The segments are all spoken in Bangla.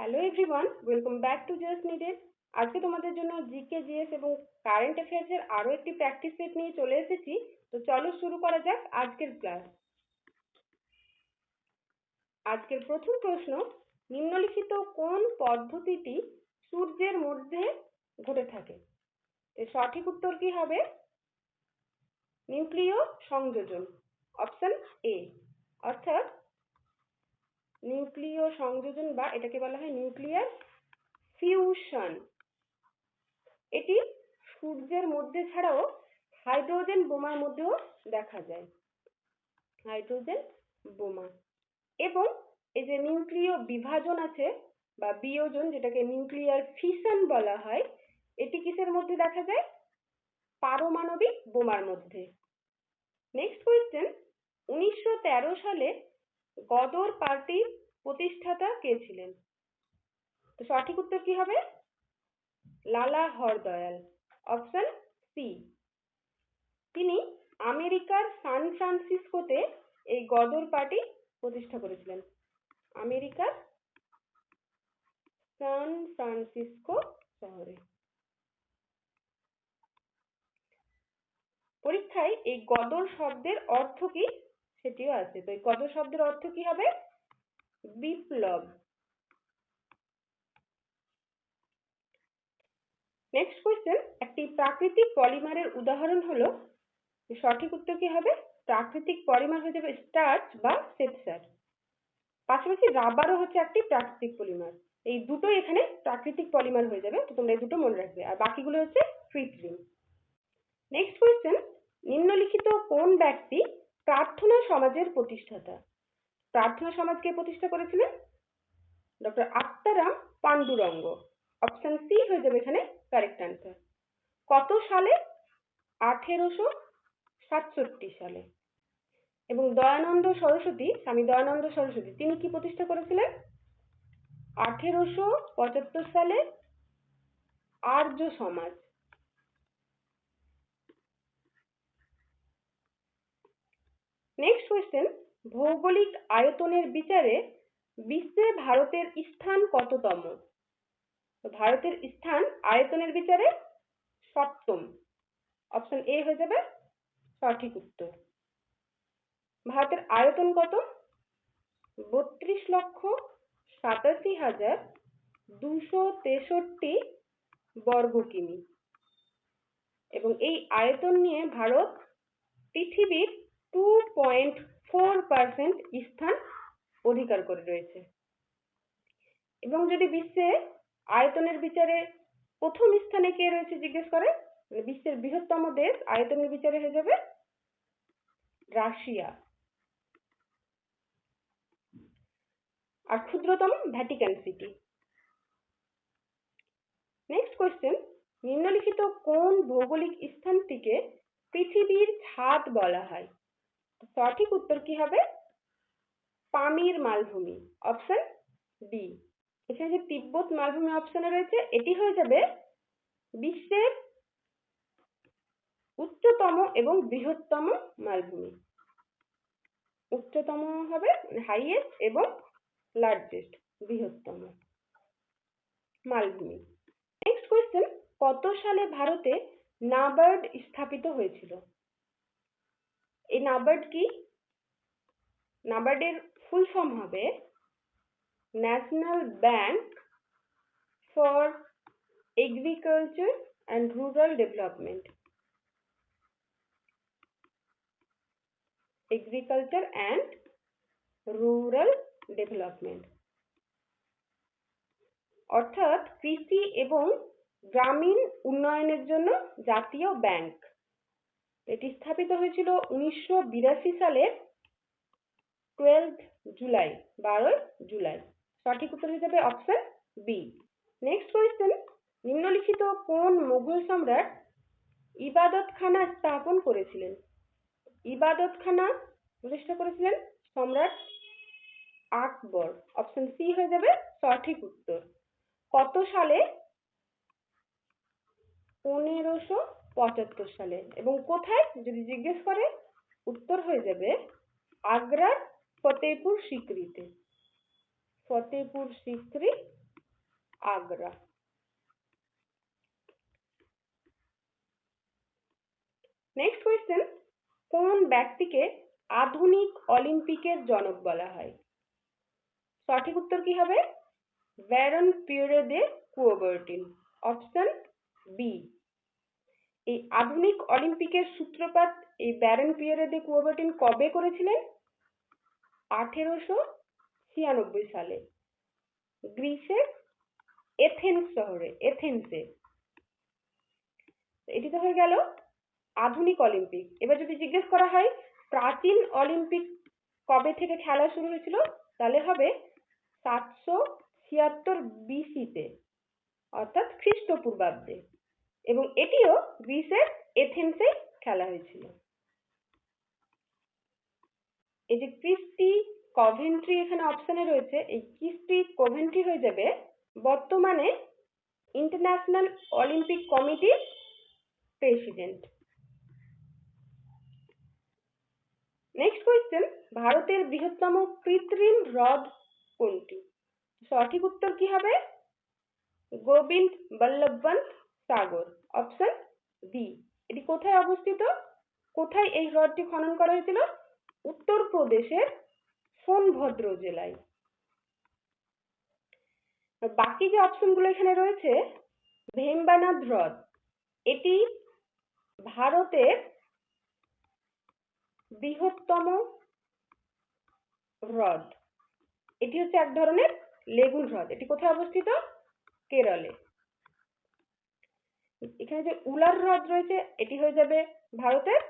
Hello everyone, welcome back to just needed. আজকে তোমাদের জন্য জিকে, জিএস এবং কারেন্ট অ্যাফেয়ার্সের আরও একটি প্র্যাকটিস সেট নিয়ে চলে এসেছি। তো চলো শুরু করা যাক আজকের ক্লাস। আজকের প্রথম প্রশ্ন, নিম্নলিখিত কোন পদ্ধতিটি সূর্যের মধ্যে ঘটে থাকে? এর সঠিক উত্তর কি হবে? নিউক্লিয় সংযোজন, অপশন এ। অর্থাৎ নিউক্লিয় সংযোজন বা এটাকে বলা হয় নিউক্লিয়ার ফিউশন। এটি সূর্যের মধ্যে ছাড়াও হাইড্রোজেন বোমার মধ্যেও দেখা যায়। হাইড্রোজেন বোমা এবং এই যে নিউক্লিয় বিভাজন আছে বা বিয়োজন, যেটাকে নিউক্লিয়ার ফিশন বলা হয়, এটি কিসের মধ্যে দেখা যায়? পারমাণবিক বোমার মধ্যে। নেক্সট কোয়েশ্চেন, 1913 সালে গদর পার্টির প্রতিষ্ঠাতা কে ছিলেন? তো সঠিক উত্তর কি হবে? লালা হরদয়াল, অপশন সি। তিনি আমেরিকার সান ফ্রান্সিসকোতে এই গদর পার্টি প্রতিষ্ঠা করেছিলেন। আমেরিকার সান ফ্রান্সিসকো শহরে। পরীক্ষায় এই গদর শব্দের অর্থ কি সেটিও আছে। তো এই গদর শব্দের অর্থ কি হবে? বিপ্লব। নেক্সট কোয়েশ্চেন, একটি প্রাকৃতিক পলিমারের উদাহরণ হলো, সঠিক উত্তর কি হবে? প্রাকৃতিক পলিমার হয়ে যাবে স্টার্চ বা সেপসার। পাশাপাশি রাবারও হচ্ছে একটি প্রাকৃতিক পলিমার। এই দুটোই এখানে প্রাকৃতিক পলিমার হয়ে যাবে, তো তোমরা এই দুটো মনে রাখবে, আর বাকিগুলো হচ্ছে কৃত্রিম। নেক্সট কোয়েশ্চেন, নিম্নলিখিত কোন ব্যক্তি প্রার্থনা সমাজের প্রতিষ্ঠাতা? প্রার্থনা সমাজকে প্রতিষ্ঠা করেছিলেন ডক্টর আত্মারাম পান্ডুরঙ্গ, অপশন সি হয়ে যাবে এখানে কারেক্ট অ্যান্সার। কত সালে? 1867 সালে। এবং দয়ানন্দ সরস্বতী, স্বামী দয়ানন্দ সরস্বতী, তিনি কি প্রতিষ্ঠা করেছিলেন? 1875 সালে আর্য সমাজ। নেক্সট কোয়েশ্চেন, ভৌগোলিক আয়তনের বিচারে বিশ্বে ভারতের স্থান কততম? ভারতের স্থান আয়তনের বিচারে সপ্তম, অপশন এ হয়ে যাবে সঠিক উত্তর। ভারতের আয়তন কত? 32,87,263 বর্গ কিমি। এবং এই আয়তন নিয়ে ভারত পৃথিবীর 2.4% স্থান অধিকার করে রয়েছে। এবং যদি বিশ্বে আয়তনের বিচারে প্রথম স্থানে কে রয়েছে জিজ্ঞেস করে, মানে বিশ্বের বৃহত্তম দেশ আয়তনের বিচারে হয়ে যাবে রাশিয়া। আর ক্ষুদ্রতম ভ্যাটিকান সিটি। নেক্সট কোয়েশ্চেন, নিম্নলিখিত কোন ভৌগোলিক স্থানটিকে পৃথিবীর ছাদ বলা হয়? সঠিক উত্তর কি হবে? পামির মালভূমি, অপশন ডি। এখানে যে তিব্বত মালভূমি অপশনে রয়েছে, এটি হয়ে যাবে বিশ্বের উচ্চতম এবং বৃহত্তম মালভূমি। উচ্চতম হবে হাইয়েস্ট এবং লার্জেস্ট, বৃহত্তম মালভূমি। নেক্সট কোয়েশ্চেন, কত সালে ভারতে নাবার্ড স্থাপিত হয়েছিল? এই নাবার্ড কি? নাবার্ডের ফুল ফর্ম হবে national bank for agriculture and rural development. Agriculture and rural development, অর্থাৎ কৃষি এবং গ্রামীণ উন্নয়নের জন্য জাতীয় ব্যাংক। এটি স্থাপিত হয়েছিল 1982 সালের 12 জুলাই, 12 জুলাই। সঠিক উত্তর হিসেবে অপশন বি। নেক্সট কোয়েশ্চেন, নিম্নলিখিত কোন মুঘল সম্রাট ইবাদতখানা স্থাপন করেছিলেন? ইবাদতখানা প্রতিষ্ঠা করেছিলেন সম্রাট আকবর, অপশন সি হয়ে যাবে সঠিক উত্তর। কত সালে? 1575 সালে। এবং কোথায় যদি জিজ্ঞেস করে, উত্তর হয়ে যাবে আগ্রার ফতেপুর সিক্রিতে। ফতেপুর সিক্রি আগ্রা। নেক্সট কোয়েশ্চেন, কোন ব্যক্তিকে আধুনিক অলিম্পিকের জনক বলা হয়? সঠিক উত্তর কি হবে? ব্যারন পিয়েরে দে কুওবার্টিন, অপশন বি। এই আধুনিক অলিম্পিকের সূত্রপাত এই ব্যারন পিয়েরে দে কুওবার্টিন কবে করেছিলেন? 1896 সালে গ্রিসের এথেন্সে। এটি তো হয়ে গেল আধুনিক অলিম্পিক। এবার যদি জিজ্ঞেস করা হয় প্রাচীন অলিম্পিক কবে থেকে খেলা শুরু হয়েছিল, তাহলে হবে 776 বিসিতে, অর্থাৎ খ্রিস্টপূর্বাব্দে, এবং এটিও গ্রিসের এথেন্সে খেলা হয়েছিল। এই যে ক্রিস্টি কভেন্ট্রি এখানে অপশনে রয়েছে, এই ক্রিস্টি কভেন্ট্রি হয়ে যাবে বর্তমানে ইন্টারন্যাশনাল অলিম্পিক কমিটির প্রেসিডেন্ট। নেক্সট কোয়েশ্চেন, ভারতের বৃহত্তম কৃত্রিম হ্রদ কোনটি? সঠিক উত্তর কি হবে? গোবিন্দ বল্লভ পন্ত সাগর, অপশন ডি। এটি কোথায় অবস্থিত? কোথায় এই হ্রদটি খনন করা হয়েছিল? উত্তরপ্রদেশের সোনভদ্র জেলায়। বাকি যে অপশনগুলো এখানে রয়েছে, ভেম্বানাদ হ্রদ, এটি ভারতের বৃহত্তম হ্রদ। এটি হচ্ছে এক ধরনের লেগুন হ্রদ। এটি কোথায় অবস্থিত? কেরলে। এখানে যে উলার হ্রদ রয়েছে, এটি হয়ে যাবে ভারতের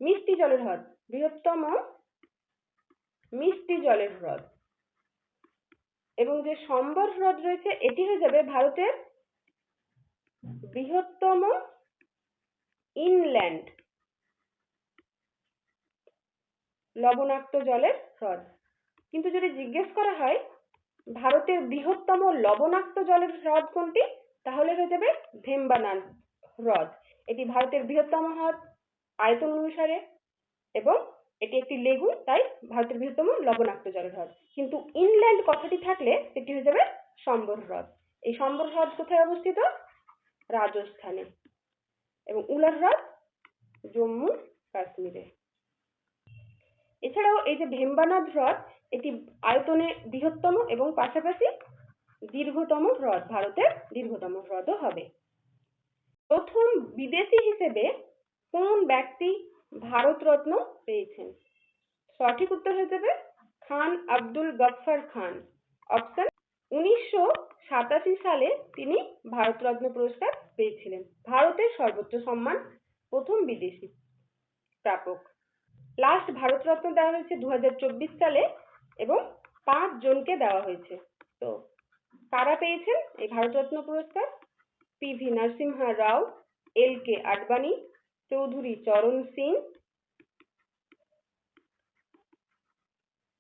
মিষ্টি জলের হ্রদ, বৃহত্তম মিষ্টি জলের হ্রদ। এবং যে সম্বর হ্রদ রয়েছে, এটি হয়ে যাবে ভারতের বৃহত্তম ইনল্যান্ড লবণাক্ত জলের হ্রদ। কিন্তু যদি জিজ্ঞেস করা হয় ভারতের বৃহত্তম লবণাক্ত জলের হ্রদ কোনটি, তাহলে হয়ে যাবে ভেম্বানাদ হ্রদ। এটি ভারতের বৃহত্তম হ্রদ আয়তন অনুসারে, এবং এটি একটি লেগুন, তাই ভারতের বৃহত্তম লবণাক্ত জলের হ্রদ। কিন্তু ইনল্যান্ড কথাটি থাকলে সেটি হয়ে যাবে সম্বর হ্রদ। এই সম্বর হ্রদ কোথায় অবস্থিত? রাজস্থানে। এবং উলার হ্রদ জম্মু কাশ্মীরে। এছাড়াও এই যে ভেম্বানাদ হ্রদ, এটি আয়তনে বৃহত্তম এবং পাশাপাশি দীর্ঘতম হ্রদ, ভারতের দীর্ঘতম হ্রদও হবে। প্রথম বিদেশি হিসেবে কোন ব্যক্তি ভারতরত্ন পেয়েছেন? সঠিক উত্তর হয়ে যাবে খান আব্দুল গফফার খান, অপশন। 1987 সালে তিনি ভারতরত্ন পুরস্কার পেয়েছিলেন, ভারতের সর্বোচ্চ সম্মান, প্রথম বিদেশি প্রাপক। লাস্ট ভারতরত্ন দেওয়া হয়েছে 2024 সালে, এবং 5 জনকে দেওয়া হয়েছে। তো কারা পেয়েছেন এই ভারতরত্ন পুরস্কার? পিভি নরসিমহা রাও, এল.কে. আডবাণী, চৌধুরী চরণ সিং,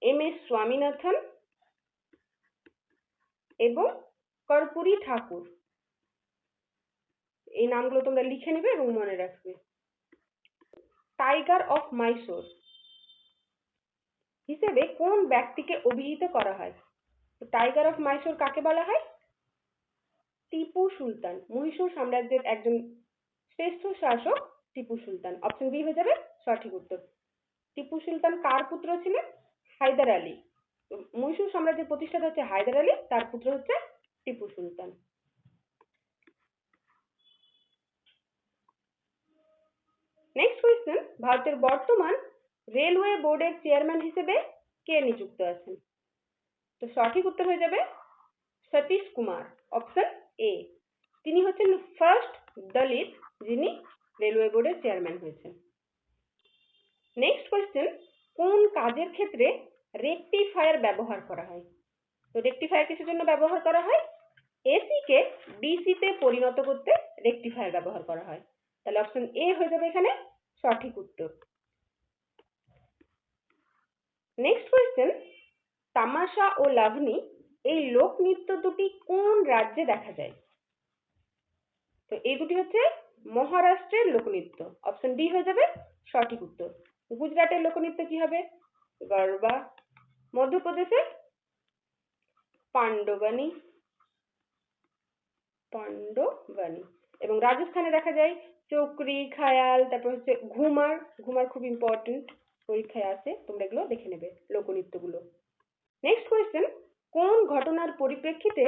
এম.এস. স্বামীনাথন এবং কর্পূরী ঠাকুর। এই নামগুলো তোমরা লিখে নেবে এবং মনে রাখবে। টাইগার অফ মাইসোর হিসেবে কোন ব্যক্তিকে অভিহিত করা হয়? টাইগার অফ মাইসোর কাকে বলা হয়? টিপু সুলতান, মহীশূর সাম্রাজ্যের একজন শ্রেষ্ঠ শাসক টিপু সুলতান, অপশন বি হয়ে যাবে সঠিক উত্তর। টিপু সুলতান কার পুত্র ছিলেন? হায়দার আলী। মহীশূর সাম্রাজ্যের প্রতিষ্ঠাতা হচ্ছে হায়দার আলী, তার পুত্র হচ্ছে টিপু সুলতান। নেক্সট কোয়েশ্চেন, ভারতের বর্তমান রেলওয়ে বোর্ডের চেয়ারম্যান হিসেবে কে নিযুক্ত আছেন? তো সঠিক উত্তর হয়ে যাবে সতীশ কুমার, অপশন এ। তিনি হচ্ছেন ফার্স্ট দলিত যিনি রেলওয়ে বোর্ডের চেয়ারম্যান হয়েছেন। নেক্সট কোয়েশ্চেন, কোন কাজের ক্ষেত্রে রেকটিফায়ার ব্যবহার করা হয়? তো রেকটিফায়ার কিসের জন্য ব্যবহার করা হয়? এসি কে ডিসি তে পরিণত করতে রেকটিফায়ার ব্যবহার করা হয়। তাহলে অপশন এ হয়ে যাবে এখানে সঠিক উত্তর। নেক্সট কোয়েশ্চেন, তামাশা ও লাভনি এই লোকনৃত্য দুটি কোন রাজ্যে দেখা যায়? তো এই দুটি হচ্ছে মহারাষ্ট্রের লোকনৃত্য, অপশন ডি হয়ে যাবে সঠিক উত্তর। গুজরাটের লোকনৃত্য কি হবে? গরবা। মধ্যপ্রদেশের পান্ডবানি, পাণ্ডবানী। এবং রাজস্থানে দেখা যায় চক্রি, খায়াল, তারপর হচ্ছে ঘুমার। ঘুমার খুব ইম্পর্টেন্ট, পরীক্ষায় আসে, তোমরা এগুলো দেখে নেবে লোকনৃত্যগুলো। নেক্সট কোয়েশ্চেন, কোন ঘটনার পরিপ্রেক্ষিতে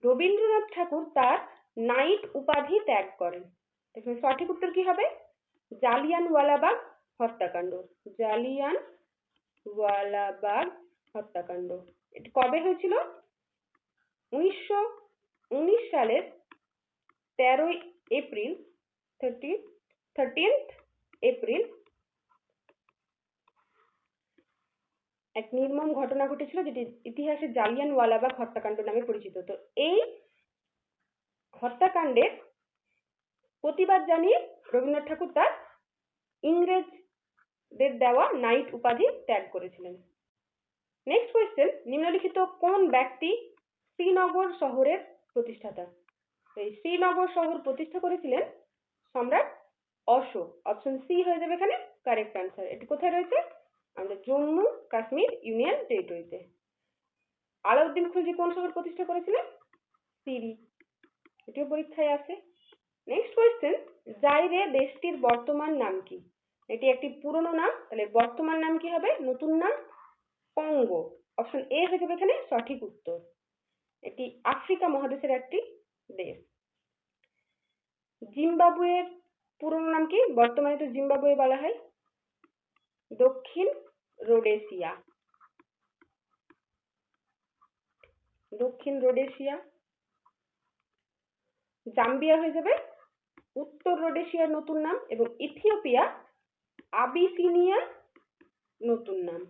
রবীন্দ্রনাথ ঠাকুর তার নাইট উপাধি ত্যাগ করেন? এখানে সঠিক উত্তর কি হবে? জালিয়ানওয়ালাবাগ হত্যাকাণ্ড। জালিয়ানওয়ালাবাগ হত্যাকাণ্ড। এটি কবে হয়েছিল? 1919 সালের 13ই এপ্রিল, 13th এপ্রিল এক নির্মম ঘটনা ঘটেছিল, যেটি ইতিহাসে জালিয়ানওয়ালাবাগ হত্যাকাণ্ড নামে পরিচিত। তো এই হত্যাকাণ্ডের প্রতিবাদ জানিয়ে রবীন্দ্রনাথ ঠাকুর তার ইংরেজদের দেওয়া নাইট উপাধি ত্যাগ করেছিলেন। নেক্সট কোয়েশ্চেন, নিম্নলিখিত কোন ব্যক্তি শ্রীনগর শহরের প্রতিষ্ঠাতা? এই শ্রীনগর শহর প্রতিষ্ঠা করেছিলেন সম্রাট অশোক। অপশন সি হয়ে যাবে এখানে কারেক্ট আনসার। এটি কোথায় রয়েছে? আমাদের জম্মু কাশ্মীর ইউনিয়ন টেরিটরিতে। আলাউদ্দিন খুলজি কোন শহর প্রতিষ্ঠা করেছিলেন? সিরি। এটিও পরীক্ষায় আসে। নেক্সট কোয়েশ্চেন, জাইরে দেশটির বর্তমান নাম কি? এটি একটি পুরনো নাম, তাহলে বর্তমান নাম কি হবে? নতুন নাম কঙ্গো। অপশন এ হয়ে যাবে এখানে সঠিক উত্তর। এটি আফ্রিকা মহাদেশের একটি দেশ। জিম্বাবুয়ের পুরনো নাম কি? বর্তমানে তো জিম্বাবুয়ে বলা হয়। দক্ষিণ রোডেশিয়া। দক্ষিণ রোডেশিয়া। জাম্বিয়া হয়ে যাবে উত্তর রোডেশিয়ার নতুন নাম, এবং ইথিওপিয়া আবিসিনিয়া নতুন নাম।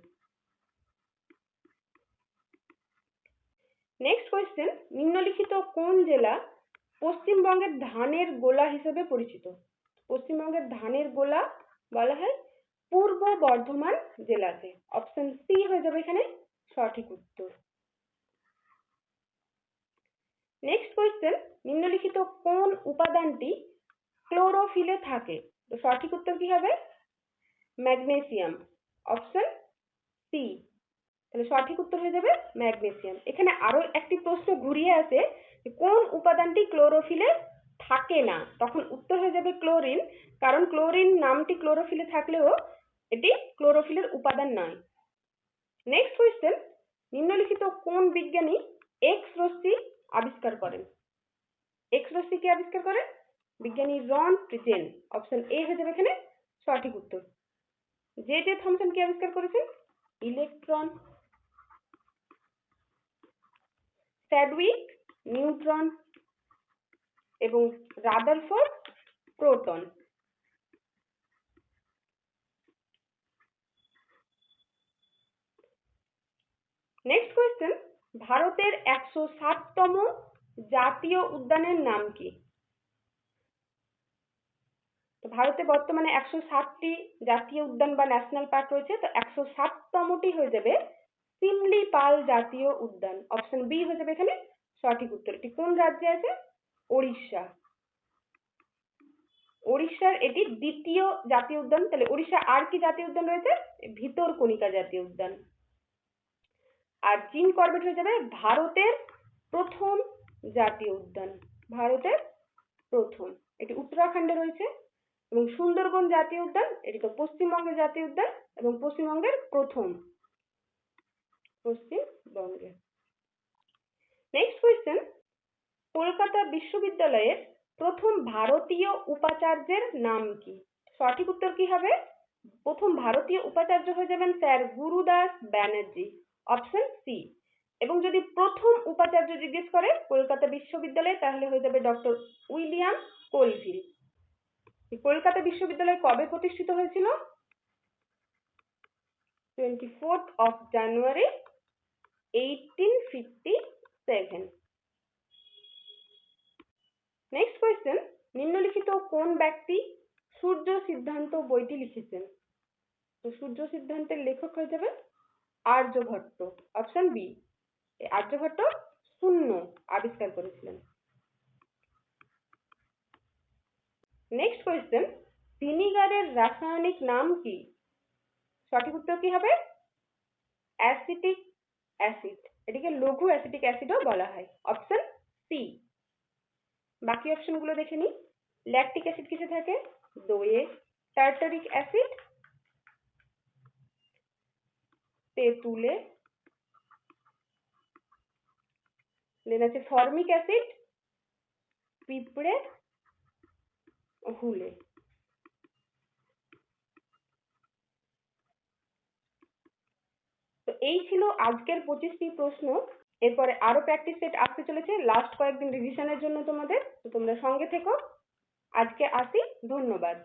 নেক্সট কোয়েশ্চেন, নিম্নলিখিত কোন জেলা পশ্চিমবঙ্গের ধানের গোলা হিসেবে পরিচিত? পশ্চিমবঙ্গের ধানের গোলা বলা হয় পূর্ব বর্ধমান জেলাকে। অপশন সি হয়ে যাবে এখানে সঠিক উত্তর। নেক্সট কোয়েশ্চেন, নিম্নলিখিত কোন উপাদানটি ক্লোরোফিলে থাকে? তো সঠিক উত্তর কি হবে? ম্যাগনেসিয়াম। Option C. তাহলে সঠিক উত্তর হয়ে যাবে ম্যাগনেসিয়াম। এখানে আরো একটি প্রশ্ন ঘুরিয়ে আসে, কোন উপাদানটি ক্লোরোফিলে থাকে না? তখন উত্তর হয়ে যাবে ক্লোরিন, কারণ ক্লোরিন নামটি ক্লোরোফিলে থাকলেও এটি ক্লোরোফিলের উপাদান নয়। নেক্সট কোয়েশ্চেন, নিম্নলিখিত কোন বিজ্ঞানী এক্স রশ্মি আবিষ্কার করেন? এক্স রশ্মি কে আবিষ্কার করেন? বিজ্ঞানী রনটজেন। অপশন এ হয়ে যাবে এখানে সঠিক উত্তর। জে জে থমসন কে আবিষ্কার করেছেন? ইলেকট্রন। স্যাডউইক নিউট্রন এবং রাদারফোর্ড প্রোটন। নেক্সট কোয়েশ্চেন, ভারতের 107তম জাতীয় উদ্যানের নাম কি? তো ভারতে বর্তমানে 107টি জাতীয় উদ্যান বা ন্যাশনাল পার্ক রয়েছে, তো 107তমটি হয়ে যাবে সিমলিপাল জাতীয় উদ্যান। অপশন বি হয়ে যাবে এখানে সঠিক উত্তর। এটি কোন রাজ্যে আছে? ওড়িশা। ওড়িশার এটি দ্বিতীয় জাতীয় উদ্যান। তাহলে ওড়িশা আর কি জাতীয় উদ্যান রয়েছে? ভিতরকণিকা জাতীয় উদ্যান। আর জিম করবেট হয়ে যাবে ভারতের প্রথম জাতীয় উদ্যান। ভারতের প্রথম, এটি উত্তরাখণ্ডে রয়েছে। এবং সুন্দরবন জাতীয় উদ্যান, এটি তো পশ্চিমবঙ্গের জাতীয় উদ্যান এবং পশ্চিমবঙ্গের প্রথম। পশ্চিমবঙ্গে। নেক্সট কোয়েশ্চেন, কলকাতা বিশ্ববিদ্যালয়ের প্রথম ভারতীয় উপাচার্যের নাম কি? সঠিক উত্তর কি হবে? প্রথম ভারতীয় উপাচার্য হয়ে যাবেন sir Gurudas Banerjee. Option C. এবং যদি প্রথম উপাচার্য জিজ্ঞেস করে কলকাতা বিশ্ববিদ্যালয়ে, তাহলে হয়ে যাবে ডক্টর উইলিয়াম কোলভিল। কলকাতা বিশ্ববিদ্যালয় কবে প্রতিষ্ঠিত হয়েছিল? 24th জানুয়ারি 1857। নেক্সট কোয়েশ্চেন, নিম্নলিখিত কোন ব্যক্তি সূর্য সিদ্ধান্ত বইটি লিখেছেন? তো সূর্য সিদ্ধান্তের লেখক হয়ে যাবে আর্যভট্ট। Option B. আর্যভট্ট শূন্য আবিষ্কার করেছিলেন। নেক্সট কোয়েশ্চেন, ভিনিগারের রাসায়নিক নাম কি? সঠিক উত্তর কি হবে? Acetic acid. এটিকে লঘু অ্যাসিটিক অ্যাসিডও বলা হয়। Option C. বাকি অপশনগুলো দেখে নিই। ল্যাকটিক অ্যাসিড কিসে থাকে? দইয়ে। Tartaric acid তেঁতুলে। দেন আছে ফর্মিক অ্যাসিড পিঁপড়ে হুলে। তো এই ছিল আজকের 25টি প্রশ্ন। এরপরে আরো প্র্যাকটিস সেট আসতে চলেছে লাস্ট কয়েকদিন রিভিশনের জন্য তোমাদের, তো তোমরা সঙ্গে থেকো। আজকে আসি, ধন্যবাদ।